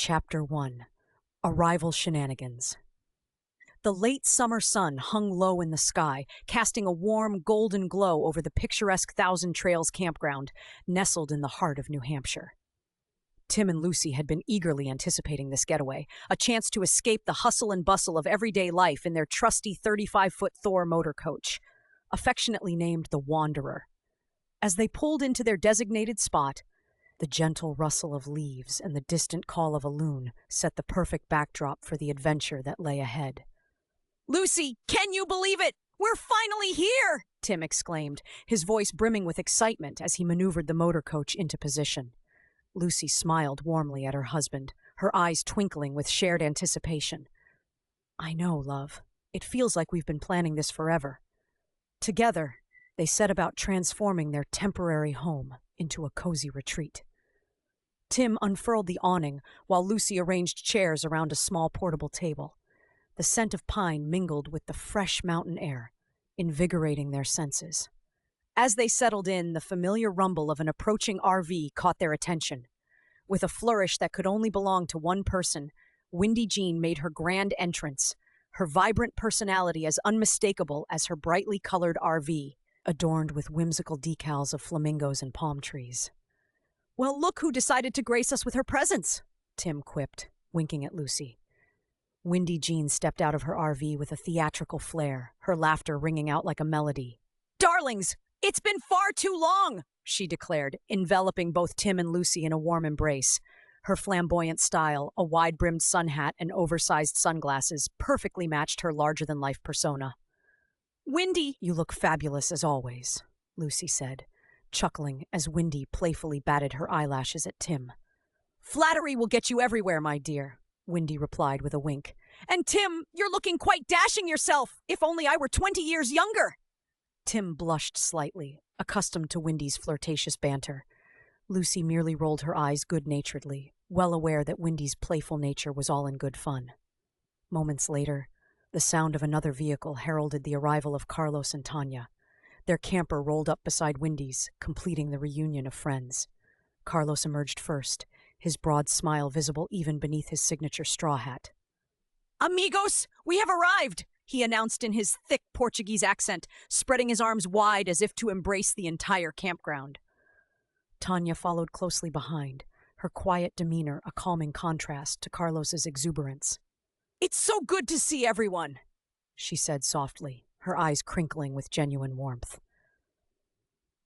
Chapter 1. Arrival Shenanigans. The late summer sun hung low in the sky, casting a warm, golden glow over the picturesque Thousand Trails campground, nestled in the heart of New Hampshire. Tim and Lucy had been eagerly anticipating this getaway, a chance to escape the hustle and bustle of everyday life in their trusty 35-foot Thor motor coach, affectionately named the Wanderer. As they pulled into their designated spot, the gentle rustle of leaves and the distant call of a loon set the perfect backdrop for the adventure that lay ahead. "Lucy, can you believe it? We're finally here!" Tim exclaimed, his voice brimming with excitement as he maneuvered the motor coach into position. Lucy smiled warmly at her husband, her eyes twinkling with shared anticipation. "I know, love. It feels like we've been planning this forever." Together, they set about transforming their temporary home into a cozy retreat. Tim unfurled the awning while Lucy arranged chairs around a small portable table. The scent of pine mingled with the fresh mountain air, invigorating their senses. As they settled in, the familiar rumble of an approaching RV caught their attention. With a flourish that could only belong to one person, Windy Jean made her grand entrance, her vibrant personality as unmistakable as her brightly colored RV, adorned with whimsical decals of flamingos and palm trees. "Well, look who decided to grace us with her presence," Tim quipped, winking at Lucy. Windy Jean stepped out of her RV with a theatrical flair, her laughter ringing out like a melody. "Darlings, it's been far too long," she declared, enveloping both Tim and Lucy in a warm embrace. Her flamboyant style, a wide-brimmed sun hat and oversized sunglasses, perfectly matched her larger-than-life persona. "Windy, you look fabulous as always," Lucy said, chuckling as Windy playfully batted her eyelashes at Tim. "Flattery will get you everywhere, my dear," Windy replied with a wink. "And Tim, you're looking quite dashing yourself. If only I were 20 years younger." Tim blushed slightly, accustomed to Windy's flirtatious banter. Lucy merely rolled her eyes good-naturedly, well aware that Windy's playful nature was all in good fun. Moments later, the sound of another vehicle heralded the arrival of Carlos and Tanya. Their camper rolled up beside Windy's, completing the reunion of friends. Carlos emerged first, his broad smile visible even beneath his signature straw hat. "Amigos, we have arrived!" he announced in his thick Portuguese accent, spreading his arms wide as if to embrace the entire campground. Tanya followed closely behind, her quiet demeanor a calming contrast to Carlos's exuberance. "It's so good to see everyone," she said softly, her eyes crinkling with genuine warmth.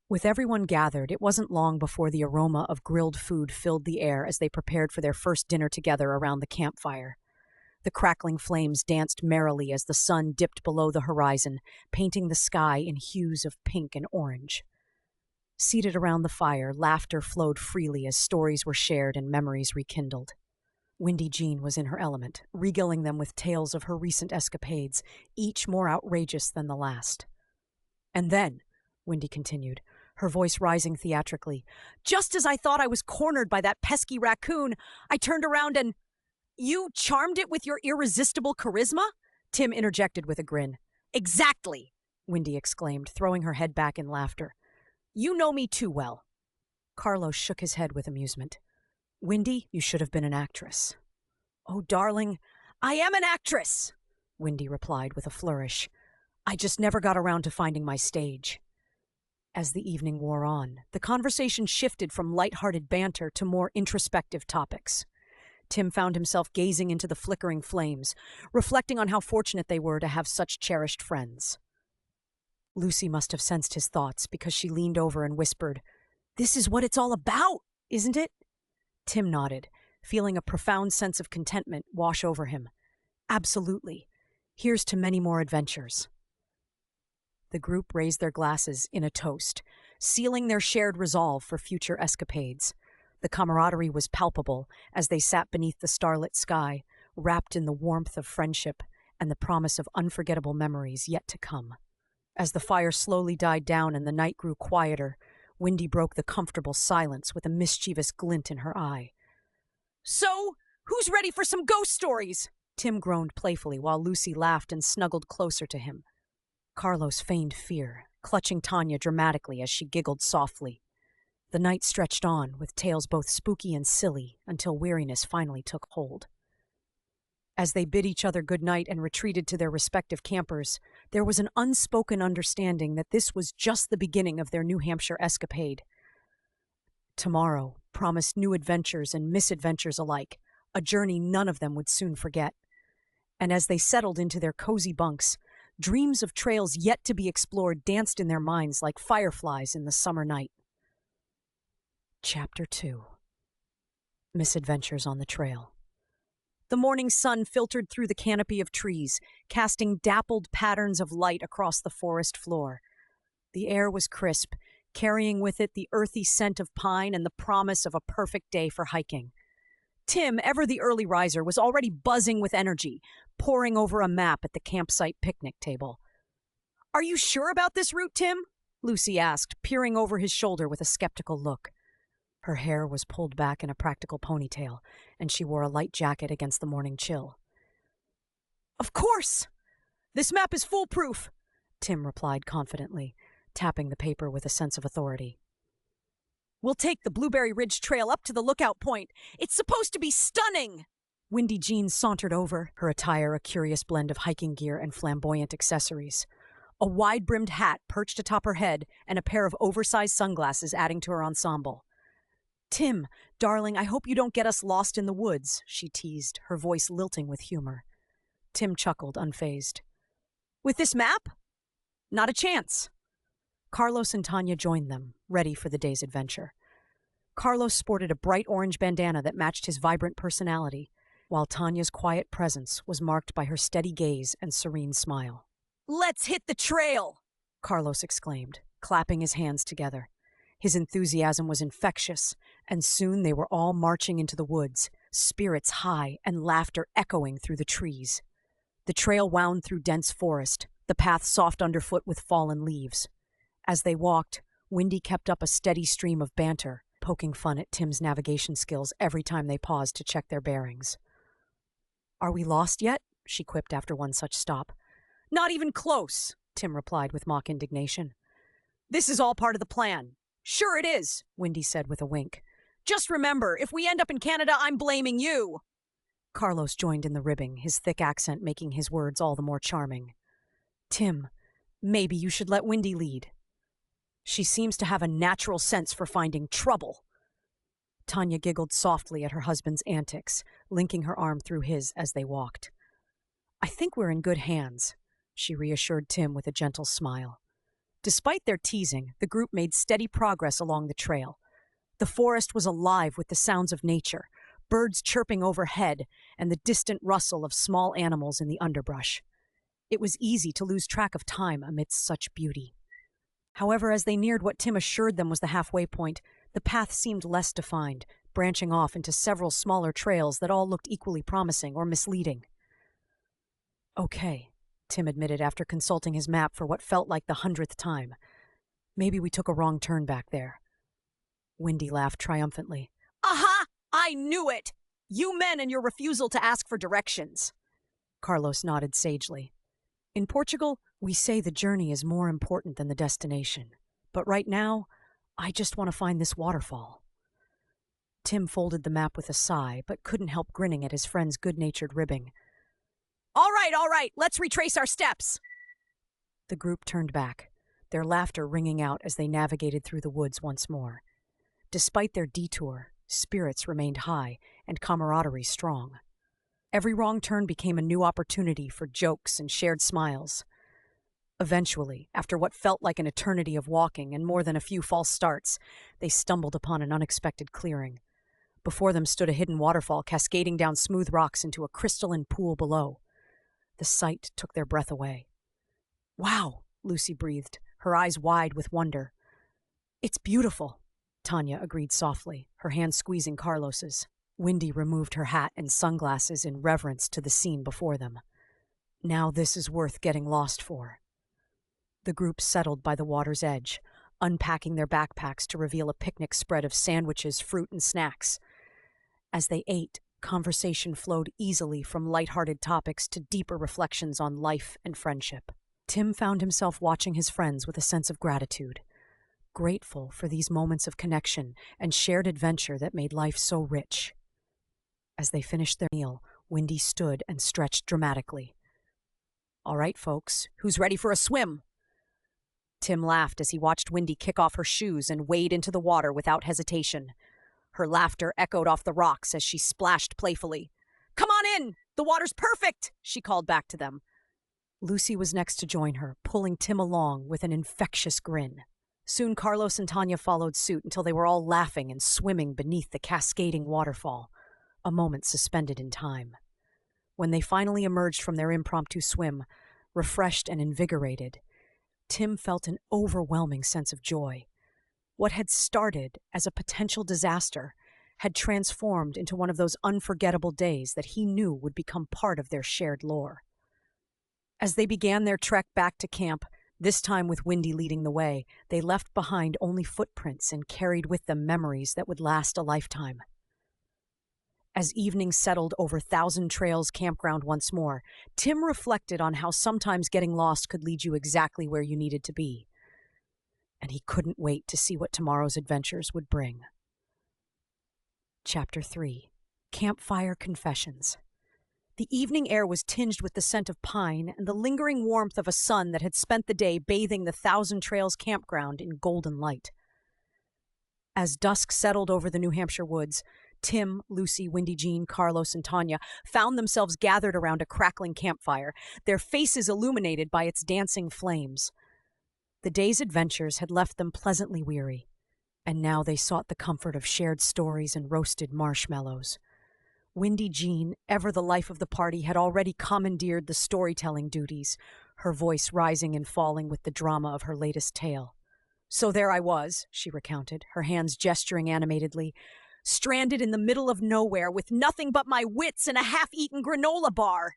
With everyone gathered, it wasn't long before the aroma of grilled food filled the air as they prepared for their first dinner together around the campfire. The crackling flames danced merrily as the sun dipped below the horizon, painting the sky in hues of pink and orange. Seated around the fire, laughter flowed freely as stories were shared and memories rekindled. Windy Jean was in her element, regaling them with tales of her recent escapades, each more outrageous than the last. "And then," Windy continued, her voice rising theatrically, "just as I thought I was cornered by that pesky raccoon, I turned around and—" "You charmed it with your irresistible charisma?" Tim interjected with a grin. "Exactly!" Windy exclaimed, throwing her head back in laughter. "You know me too well." Carlos shook his head with amusement. "Windy, you should have been an actress." "Oh, darling, I am an actress," Windy replied with a flourish. "I just never got around to finding my stage." As the evening wore on, the conversation shifted from light-hearted banter to more introspective topics. Tim found himself gazing into the flickering flames, reflecting on how fortunate they were to have such cherished friends. Lucy must have sensed his thoughts because she leaned over and whispered, "This is what it's all about, isn't it?" Tim nodded, feeling a profound sense of contentment wash over him. "Absolutely. Here's to many more adventures." The group raised their glasses in a toast, sealing their shared resolve for future escapades. The camaraderie was palpable as they sat beneath the starlit sky, wrapped in the warmth of friendship and the promise of unforgettable memories yet to come. As the fire slowly died down and the night grew quieter, Windy broke the comfortable silence with a mischievous glint in her eye. "So, who's ready for some ghost stories?" Tim groaned playfully while Lucy laughed and snuggled closer to him. Carlos feigned fear, clutching Tanya dramatically as she giggled softly. The night stretched on, with tales both spooky and silly, until weariness finally took hold. As they bid each other good night and retreated to their respective campers, there was an unspoken understanding that this was just the beginning of their New Hampshire escapade. Tomorrow promised new adventures and misadventures alike, a journey none of them would soon forget. And as they settled into their cozy bunks, dreams of trails yet to be explored danced in their minds like fireflies in the summer night. Chapter 2. Misadventures on the Trail. The morning sun filtered through the canopy of trees, casting dappled patterns of light across the forest floor. The air was crisp, carrying with it the earthy scent of pine and the promise of a perfect day for hiking. Tim, ever the early riser, was already buzzing with energy, poring over a map at the campsite picnic table. "Are you sure about this route, Tim?" Lucy asked, peering over his shoulder with a skeptical look. Her hair was pulled back in a practical ponytail, and she wore a light jacket against the morning chill. "Of course! This map is foolproof," Tim replied confidently, tapping the paper with a sense of authority. "We'll take the Blueberry Ridge Trail up to the lookout point. It's supposed to be stunning!" Windy Jean sauntered over, her attire a curious blend of hiking gear and flamboyant accessories. A wide-brimmed hat perched atop her head and a pair of oversized sunglasses adding to her ensemble. "Tim, darling, I hope you don't get us lost in the woods," she teased, her voice lilting with humor. Tim chuckled, unfazed. "With this map? Not a chance." Carlos and Tanya joined them, ready for the day's adventure. Carlos sported a bright orange bandana that matched his vibrant personality, while Tanya's quiet presence was marked by her steady gaze and serene smile. "Let's hit the trail!" Carlos exclaimed, clapping his hands together. His enthusiasm was infectious, and soon they were all marching into the woods, spirits high and laughter echoing through the trees. The trail wound through dense forest, the path soft underfoot with fallen leaves. As they walked, Windy kept up a steady stream of banter, poking fun at Tim's navigation skills every time they paused to check their bearings. "Are we lost yet?" she quipped after one such stop. "Not even close," Tim replied with mock indignation. "This is all part of the plan." "Sure it is," Windy said with a wink. "Just remember, if we end up in Canada, I'm blaming you." Carlos joined in the ribbing, his thick accent making his words all the more charming. "Tim, maybe you should let Windy lead. She seems to have a natural sense for finding trouble." Tanya giggled softly at her husband's antics, linking her arm through his as they walked. "I think we're in good hands," she reassured Tim with a gentle smile. Despite their teasing, the group made steady progress along the trail. The forest was alive with the sounds of nature, birds chirping overhead, and the distant rustle of small animals in the underbrush. It was easy to lose track of time amidst such beauty. However, as they neared what Tim assured them was the halfway point, the path seemed less defined, branching off into several smaller trails that all looked equally promising or misleading. "Okay," Tim admitted after consulting his map for what felt like the 100th time. "Maybe we took a wrong turn back there." Windy laughed triumphantly. "Aha! I knew it! You men and your refusal to ask for directions." Carlos nodded sagely. "In Portugal, we say the journey is more important than the destination. But right now, I just want to find this waterfall." Tim folded the map with a sigh, but couldn't help grinning at his friend's good-natured ribbing. All right, let's retrace our steps." The group turned back, their laughter ringing out as they navigated through the woods once more. Despite their detour, spirits remained high and camaraderie strong. Every wrong turn became a new opportunity for jokes and shared smiles. Eventually, after what felt like an eternity of walking and more than a few false starts, they stumbled upon an unexpected clearing. Before them stood a hidden waterfall cascading down smooth rocks into a crystalline pool below. The sight took their breath away. "Wow," Lucy breathed, her eyes wide with wonder. "It's beautiful," Tanya agreed softly, her hand squeezing Carlos's. Windy removed her hat and sunglasses in reverence to the scene before them. Now this is worth getting lost for. The group settled by the water's edge, unpacking their backpacks to reveal a picnic spread of sandwiches, fruit, and snacks. As they ate, conversation flowed easily from lighthearted topics to deeper reflections on life and friendship. Tim found himself watching his friends with a sense of gratitude. grateful for these moments of connection and shared adventure that made life so rich. As they finished their meal, Wendy stood and stretched dramatically. "All right, folks, who's ready for a swim?" Tim laughed as he watched Wendy kick off her shoes and wade into the water without hesitation. Her laughter echoed off the rocks as she splashed playfully. "Come on in! The water's perfect!" she called back to them. Lucy was next to join her, pulling Tim along with an infectious grin. Soon Carlos and Tanya followed suit until they were all laughing and swimming beneath the cascading waterfall, a moment suspended in time. When they finally emerged from their impromptu swim, refreshed and invigorated, Tim felt an overwhelming sense of joy. What had started as a potential disaster had transformed into one of those unforgettable days that he knew would become part of their shared lore. As they began their trek back to camp, this time with Wendy leading the way, they left behind only footprints and carried with them memories that would last a lifetime. As evening settled over Thousand Trails Campground once more, Tim reflected on how sometimes getting lost could lead you exactly where you needed to be. And he couldn't wait to see what tomorrow's adventures would bring. Chapter 3. Campfire Confessions. The evening air was tinged with the scent of pine and the lingering warmth of a sun that had spent the day bathing the Thousand Trails Campground in golden light. As dusk settled over the New Hampshire woods, Tim, Lucy, Wendy Jean, Carlos, and Tanya found themselves gathered around a crackling campfire, their faces illuminated by its dancing flames. The day's adventures had left them pleasantly weary, and now they sought the comfort of shared stories and roasted marshmallows. Wendy Jean, ever the life of the party, had already commandeered the storytelling duties, her voice rising and falling with the drama of her latest tale. "So there I was," she recounted, her hands gesturing animatedly, "stranded in the middle of nowhere with nothing but my wits and a half-eaten granola bar."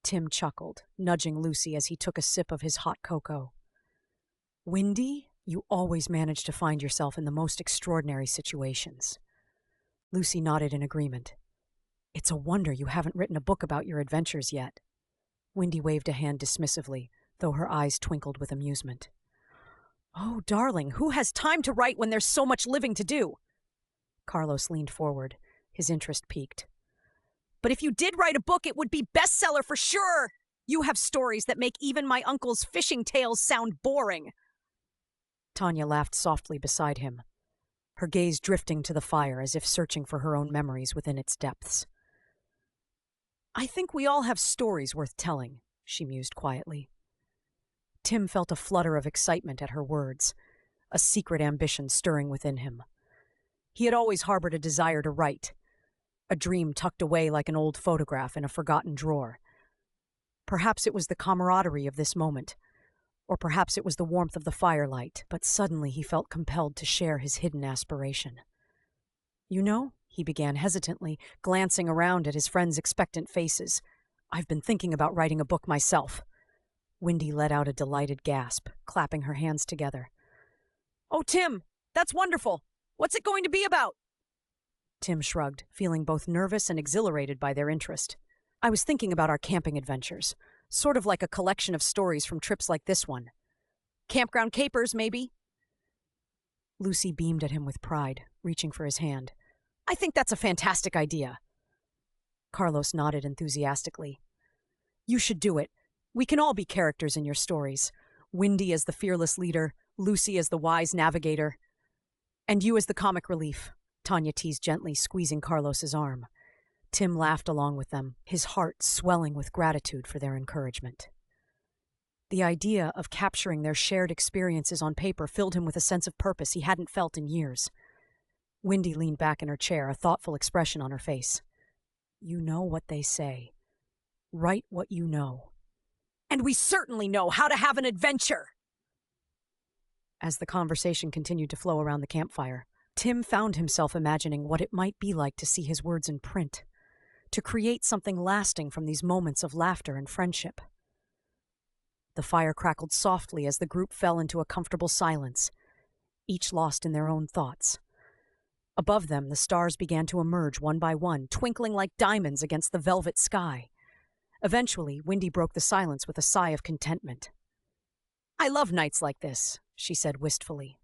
Tim chuckled, nudging Lucy as he took a sip of his hot cocoa. "Wendy, you always manage to find yourself in the most extraordinary situations." Lucy nodded in agreement. "It's a wonder you haven't written a book about your adventures yet." Wendy waved a hand dismissively, though her eyes twinkled with amusement. "Oh, darling, who has time to write when there's so much living to do?" Carlos leaned forward, his interest piqued. "But if you did write a book, it would be bestseller for sure! You have stories that make even my uncle's fishing tales sound boring." Tanya laughed softly beside him, her gaze drifting to the fire as if searching for her own memories within its depths. "I think we all have stories worth telling," she mused quietly. Tim felt a flutter of excitement at her words, a secret ambition stirring within him. He had always harbored a desire to write, a dream tucked away like an old photograph in a forgotten drawer. Perhaps it was the camaraderie of this moment, or perhaps it was the warmth of the firelight, but suddenly he felt compelled to share his hidden aspiration. "You know," he began hesitantly, glancing around at his friends' expectant faces, "I've been thinking about writing a book myself." Wendy let out a delighted gasp, clapping her hands together. "Oh, Tim, that's wonderful! What's it going to be about?" Tim shrugged, feeling both nervous and exhilarated by their interest. "I was thinking about our camping adventures, sort of like a collection of stories from trips like this one. Campground Capers, maybe?" Lucy beamed at him with pride, reaching for his hand. "I think that's a fantastic idea." Carlos nodded enthusiastically. "You should do it. We can all be characters in your stories. Wendy as the fearless leader, Lucy as the wise navigator, and you as the comic relief," Tanya teased gently, squeezing Carlos's arm. Tim laughed along with them, his heart swelling with gratitude for their encouragement. The idea of capturing their shared experiences on paper filled him with a sense of purpose he hadn't felt in years. Wendy leaned back in her chair, a thoughtful expression on her face. "You know what they say. Write what you know." "And we certainly know how to have an adventure!" As the conversation continued to flow around the campfire, Tim found himself imagining what it might be like to see his words in print, to create something lasting from these moments of laughter and friendship. The fire crackled softly as the group fell into a comfortable silence, each lost in their own thoughts. Above them, the stars began to emerge one by one, twinkling like diamonds against the velvet sky. Eventually, Wendy broke the silence with a sigh of contentment. "I love nights like this," she said wistfully.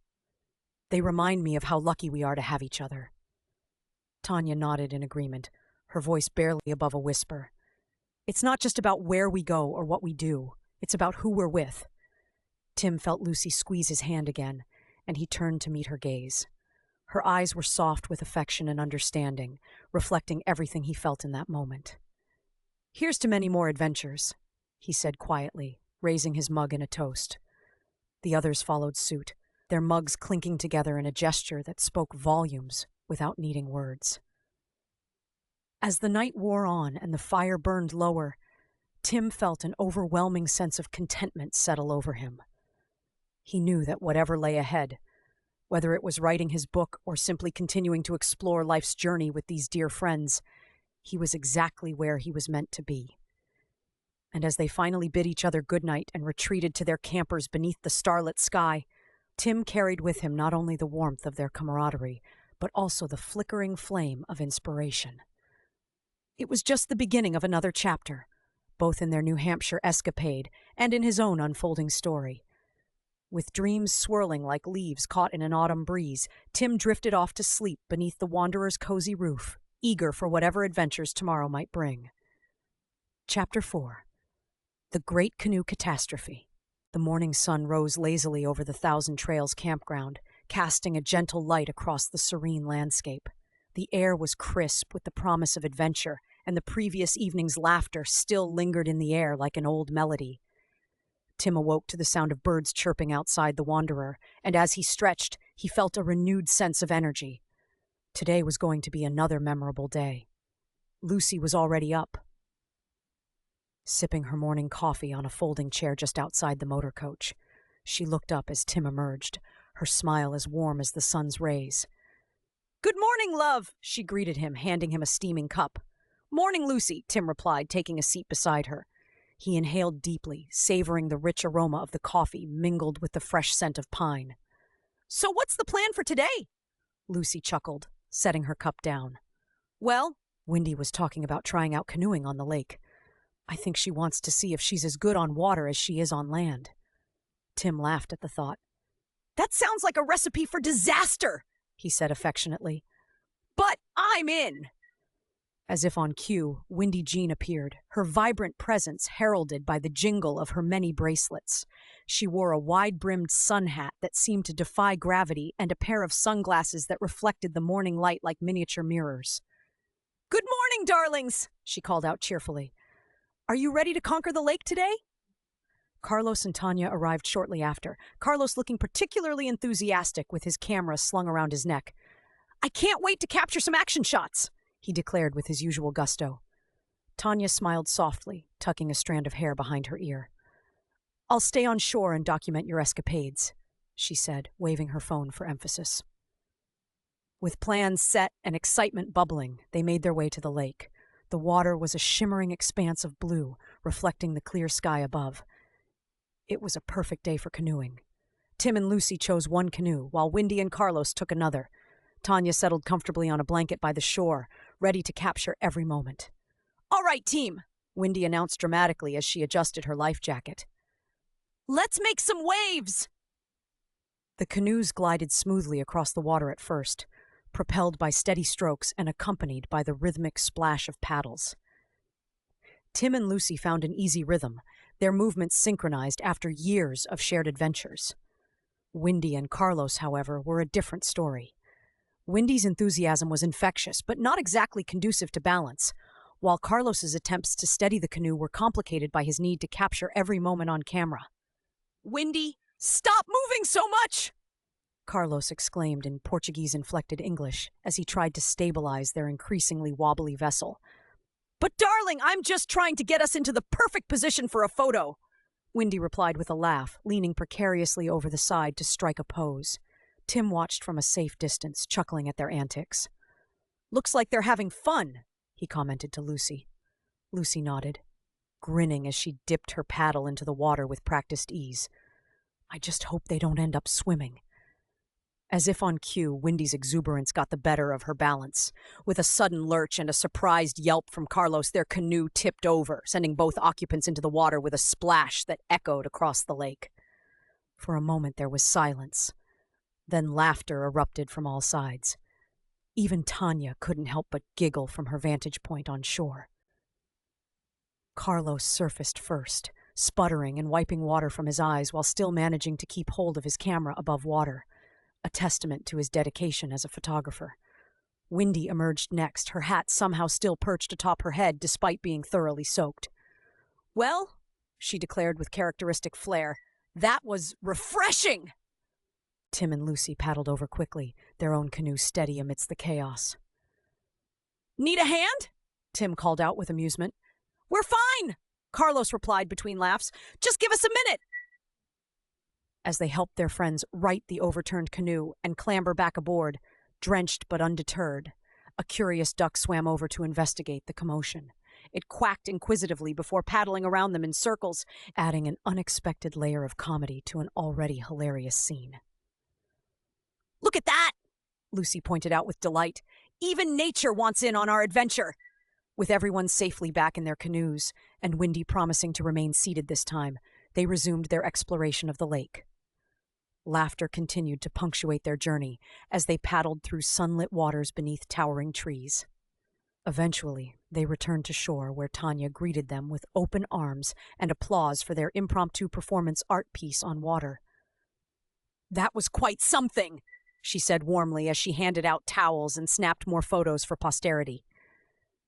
They remind me of how lucky we are to have each other. Tanya nodded in agreement, her voice barely above a whisper. It's not just about where we go or what we do. It's about who we're with. Tim felt Lucy squeeze his hand again, and he turned to meet her gaze. Her eyes were soft with affection and understanding, reflecting everything he felt in that moment. Here's to many more adventures, he said quietly, raising his mug in a toast. The others followed suit, their mugs clinking together in a gesture that spoke volumes without needing words. As the night wore on and the fire burned lower, Tim felt an overwhelming sense of contentment settle over him. He knew that whatever lay ahead, whether it was writing his book or simply continuing to explore life's journey with these dear friends, he was exactly where he was meant to be. And as they finally bid each other goodnight and retreated to their campers beneath the starlit sky, Tim carried with him not only the warmth of their camaraderie, but also the flickering flame of inspiration. It was just the beginning of another chapter, both in their New Hampshire escapade and in his own unfolding story. With dreams swirling like leaves caught in an autumn breeze, Tim drifted off to sleep beneath the wanderer's cozy roof, eager for whatever adventures tomorrow might bring. Chapter 4. The Great Canoe Catastrophe. The morning sun rose lazily over the Thousand Trails campground, casting a gentle light across the serene landscape. The air was crisp with the promise of adventure, and the previous evening's laughter still lingered in the air like an old melody. Tim awoke to the sound of birds chirping outside the wanderer, and as he stretched, he felt a renewed sense of energy. Today was going to be another memorable day. Lucy was already up, sipping her morning coffee on a folding chair just outside the motor coach. She looked up as Tim emerged, her smile as warm as the sun's rays. "Good morning, love," she greeted him, handing him a steaming cup. "Morning, Lucy," Tim replied, taking a seat beside her. He inhaled deeply, savoring the rich aroma of the coffee mingled with the fresh scent of pine. "So what's the plan for today?" Lucy chuckled, setting her cup down. "Well," Wendy was talking about trying out canoeing on the lake. "I think she wants to see if she's as good on water as she is on land." Tim laughed at the thought. "That sounds like a recipe for disaster," he said affectionately. "But I'm in." As if on cue, Windy Jean appeared, her vibrant presence heralded by the jingle of her many bracelets. She wore a wide-brimmed sun hat that seemed to defy gravity and a pair of sunglasses that reflected the morning light like miniature mirrors. "Good morning, darlings," she called out cheerfully. "Are you ready to conquer the lake today?" Carlos and Tanya arrived shortly after, Carlos looking particularly enthusiastic with his camera slung around his neck. "I can't wait to capture some action shots," he declared with his usual gusto. Tanya smiled softly, tucking a strand of hair behind her ear. "I'll stay on shore and document your escapades," she said, waving her phone for emphasis. With plans set and excitement bubbling, they made their way to the lake. The water was a shimmering expanse of blue, reflecting the clear sky above. It was a perfect day for canoeing. Tim and Lucy chose one canoe, while Wendy and Carlos took another. Tanya settled comfortably on a blanket by the shore, ready to capture every moment. "All right, team," Wendy announced dramatically as she adjusted her life jacket. "Let's make some waves!" The canoes glided smoothly across the water at first, propelled by steady strokes and accompanied by the rhythmic splash of paddles. Tim and Lucy found an easy rhythm, their movements synchronized after years of shared adventures. Wendy and Carlos, however, were a different story. Wendy's enthusiasm was infectious, but not exactly conducive to balance, while Carlos's attempts to steady the canoe were complicated by his need to capture every moment on camera. "Wendy, stop moving so much!" Carlos exclaimed in Portuguese-inflected English as he tried to stabilize their increasingly wobbly vessel. "But darling, I'm just trying to get us into the perfect position for a photo," Wendy replied with a laugh, leaning precariously over the side to strike a pose. Tim watched from a safe distance, chuckling at their antics. "Looks like they're having fun," he commented to Lucy. Lucy nodded, grinning as she dipped her paddle into the water with practiced ease. "I just hope they don't end up swimming." As if on cue, Wendy's exuberance got the better of her balance. With a sudden lurch and a surprised yelp from Carlos, their canoe tipped over, sending both occupants into the water with a splash that echoed across the lake. For a moment there was silence. Then laughter erupted from all sides. Even Tanya couldn't help but giggle from her vantage point on shore. Carlos surfaced first, sputtering and wiping water from his eyes while still managing to keep hold of his camera above water, a testament to his dedication as a photographer. Wendy emerged next, her hat somehow still perched atop her head despite being thoroughly soaked. "Well," she declared with characteristic flair, "that was refreshing!" Tim and Lucy paddled over quickly, their own canoe steady amidst the chaos. "Need a hand?" Tim called out with amusement. "We're fine," Carlos replied between laughs. "Just give us a minute." As they helped their friends right the overturned canoe and clamber back aboard, drenched but undeterred, a curious duck swam over to investigate the commotion. It quacked inquisitively before paddling around them in circles, adding an unexpected layer of comedy to an already hilarious scene. "Look at that!" Lucy pointed out with delight. "Even nature wants in on our adventure." With everyone safely back in their canoes, and Wendy promising to remain seated this time, they resumed their exploration of the lake. Laughter continued to punctuate their journey as they paddled through sunlit waters beneath towering trees. Eventually, they returned to shore where Tanya greeted them with open arms and applause for their impromptu performance art piece on water. "That was quite something," she said warmly as she handed out towels and snapped more photos for posterity.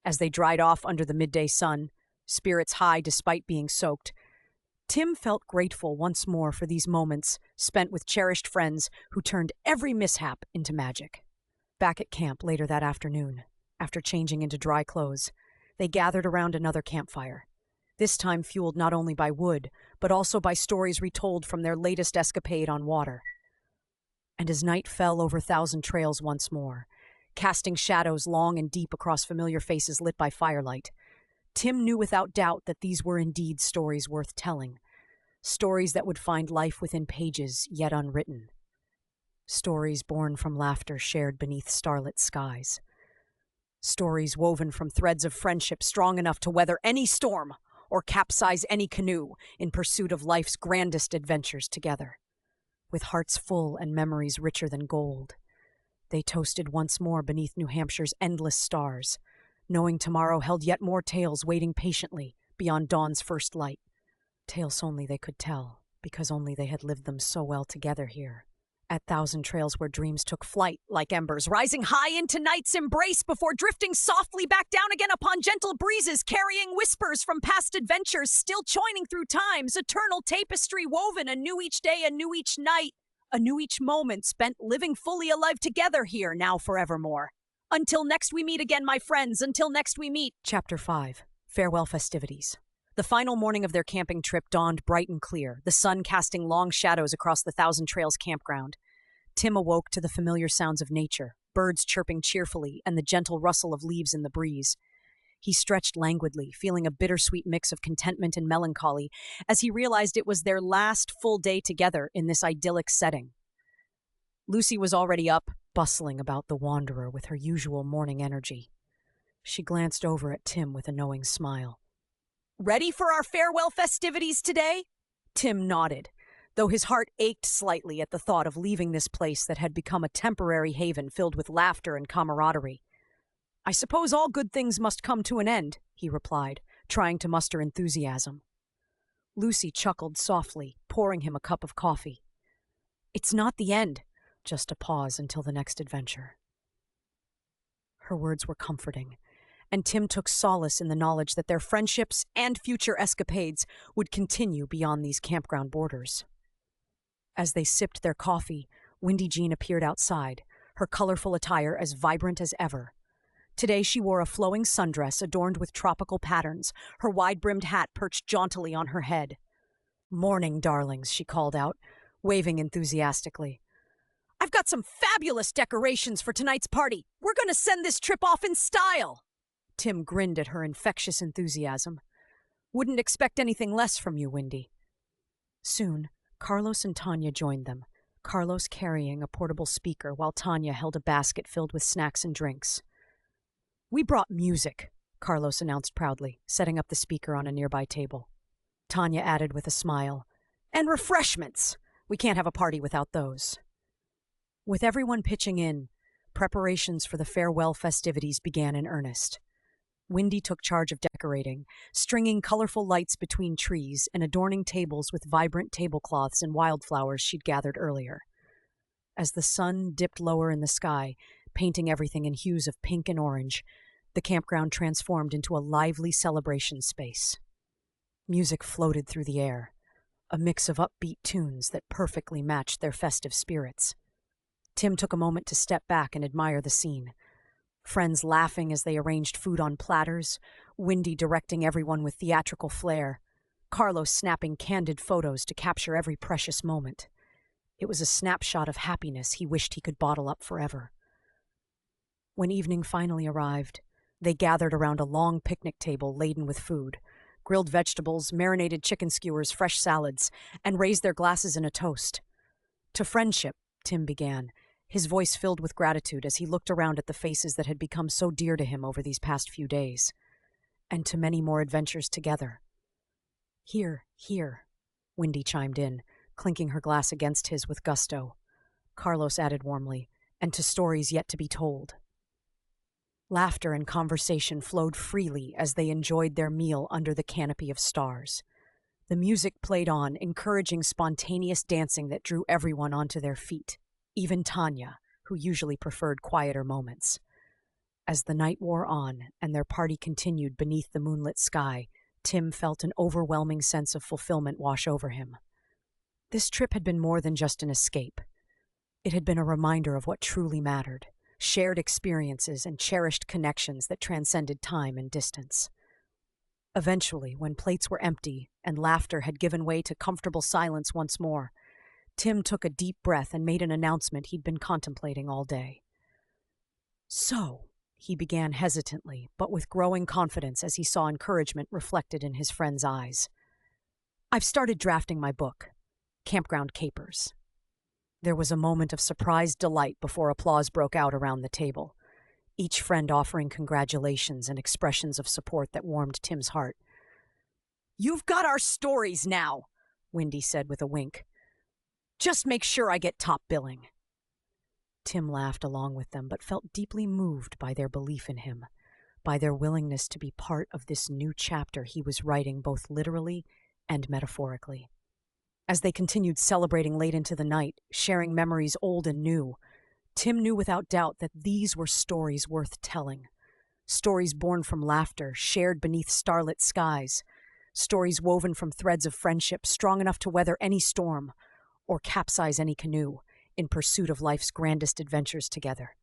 As they dried off under the midday sun, spirits high despite being soaked, Tim felt grateful once more for these moments spent with cherished friends who turned every mishap into magic. Back at camp later that afternoon, after changing into dry clothes, they gathered around another campfire, this time fueled not only by wood, but also by stories retold from their latest escapade on water. And as night fell over Thousand Trails once more, casting shadows long and deep across familiar faces lit by firelight, Tim knew without doubt that these were indeed stories worth telling, stories that would find life within pages yet unwritten, stories born from laughter shared beneath starlit skies, stories woven from threads of friendship strong enough to weather any storm or capsize any canoe in pursuit of life's grandest adventures together. With hearts full and memories richer than gold, they toasted once more beneath New Hampshire's endless stars, knowing tomorrow held yet more tales waiting patiently beyond dawn's first light. Tales only they could tell, because only they had lived them so well together here, at Thousand Trails where dreams took flight like embers, rising high into night's embrace before drifting softly back down again upon gentle breezes, carrying whispers from past adventures, still joining through time's eternal tapestry woven anew each day, anew each night, anew each moment spent living fully alive together here, now forevermore. Until next we meet again, my friends, until next we meet. Chapter 5. Farewell Festivities. The final morning of their camping trip dawned bright and clear, the sun casting long shadows across the Thousand Trails campground. Tim awoke to the familiar sounds of nature, birds chirping cheerfully and the gentle rustle of leaves in the breeze. He stretched languidly, feeling a bittersweet mix of contentment and melancholy as he realized it was their last full day together in this idyllic setting. Lucy was already up, bustling about the wanderer with her usual morning energy. She glanced over at Tim with a knowing smile. "Ready for our farewell festivities today?" Tim nodded, though his heart ached slightly at the thought of leaving this place that had become a temporary haven filled with laughter and camaraderie. "I suppose all good things must come to an end," he replied, trying to muster enthusiasm. Lucy chuckled softly, pouring him a cup of coffee. "It's not the end, just a pause until the next adventure." Her words were comforting, and Tim took solace in the knowledge that their friendships and future escapades would continue beyond these campground borders. As they sipped their coffee, Wendy Jean appeared outside, her colorful attire as vibrant as ever. Today she wore a flowing sundress adorned with tropical patterns, her wide-brimmed hat perched jauntily on her head. "Morning, darlings," she called out, waving enthusiastically. "I've got some fabulous decorations for tonight's party. We're going to send this trip off in style." Tim grinned at her infectious enthusiasm. "Wouldn't expect anything less from you, Wendy." Soon, Carlos and Tanya joined them, Carlos carrying a portable speaker while Tanya held a basket filled with snacks and drinks. "We brought music," Carlos announced proudly, setting up the speaker on a nearby table. Tanya added with a smile, "And refreshments. We can't have a party without those." With everyone pitching in, preparations for the farewell festivities began in earnest. Wendy took charge of decorating, stringing colorful lights between trees and adorning tables with vibrant tablecloths and wildflowers she'd gathered earlier. As the sun dipped lower in the sky, painting everything in hues of pink and orange, the campground transformed into a lively celebration space. Music floated through the air, a mix of upbeat tunes that perfectly matched their festive spirits. Tim took a moment to step back and admire the scene. Friends laughing as they arranged food on platters, Wendy directing everyone with theatrical flair, Carlos snapping candid photos to capture every precious moment. It was a snapshot of happiness he wished he could bottle up forever. When evening finally arrived, they gathered around a long picnic table laden with food, grilled vegetables, marinated chicken skewers, fresh salads, and raised their glasses in a toast. To friendship, Tim began, his voice filled with gratitude as he looked around at the faces that had become so dear to him over these past few days. And to many more adventures together. Here, Wendy chimed in, clinking her glass against his with gusto. Carlos added warmly, and to stories yet to be told. Laughter and conversation flowed freely as they enjoyed their meal under the canopy of stars. The music played on, encouraging spontaneous dancing that drew everyone onto their feet, even Tanya, who usually preferred quieter moments. As the night wore on and their party continued beneath the moonlit sky, Tim felt an overwhelming sense of fulfillment wash over him. This trip had been more than just an escape. It had been a reminder of what truly mattered, shared experiences and cherished connections that transcended time and distance. Eventually, when plates were empty and laughter had given way to comfortable silence once more, Tim took a deep breath and made an announcement he'd been contemplating all day. "So," he began hesitantly, but with growing confidence as he saw encouragement reflected in his friend's eyes. "I've started drafting my book, Campground Capers." There was a moment of surprised delight before applause broke out around the table, each friend offering congratulations and expressions of support that warmed Tim's heart. "You've got our stories now," Wendy said with a wink. "Just make sure I get top billing." Tim laughed along with them, but felt deeply moved by their belief in him, by their willingness to be part of this new chapter he was writing both literally and metaphorically. As they continued celebrating late into the night, sharing memories old and new, Tim knew without doubt that these were stories worth telling. Stories born from laughter, shared beneath starlit skies. Stories woven from threads of friendship strong enough to weather any storm or capsize any canoe in pursuit of life's grandest adventures together.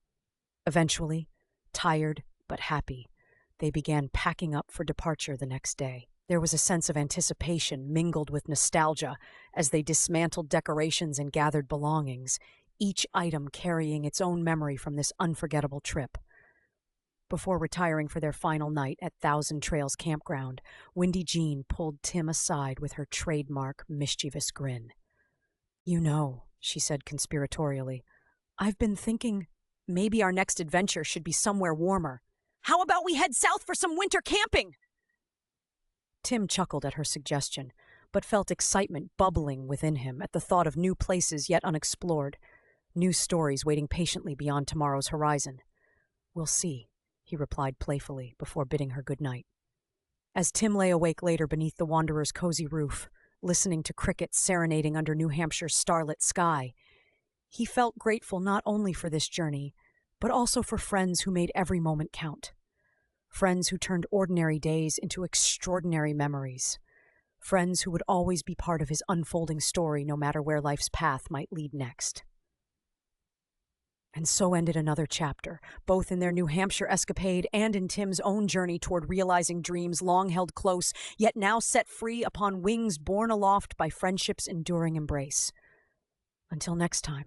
Eventually, tired but happy, they began packing up for departure the next day. There was a sense of anticipation mingled with nostalgia as they dismantled decorations and gathered belongings, each item carrying its own memory from this unforgettable trip. Before retiring for their final night at Thousand Trails Campground, Wendy Jean pulled Tim aside with her trademark mischievous grin. "You know," she said conspiratorially, "I've been thinking maybe our next adventure should be somewhere warmer. How about we head south for some winter camping?" Tim chuckled at her suggestion, but felt excitement bubbling within him at the thought of new places yet unexplored, new stories waiting patiently beyond tomorrow's horizon. "We'll see," he replied playfully before bidding her good night. As Tim lay awake later beneath the Wanderer's cozy roof, listening to crickets serenading under New Hampshire's starlit sky, he felt grateful not only for this journey, but also for friends who made every moment count. Friends who turned ordinary days into extraordinary memories. Friends who would always be part of his unfolding story no matter where life's path might lead next. And so ended another chapter, both in their New Hampshire escapade and in Tim's own journey toward realizing dreams long held close, yet now set free upon wings borne aloft by friendship's enduring embrace. Until next time.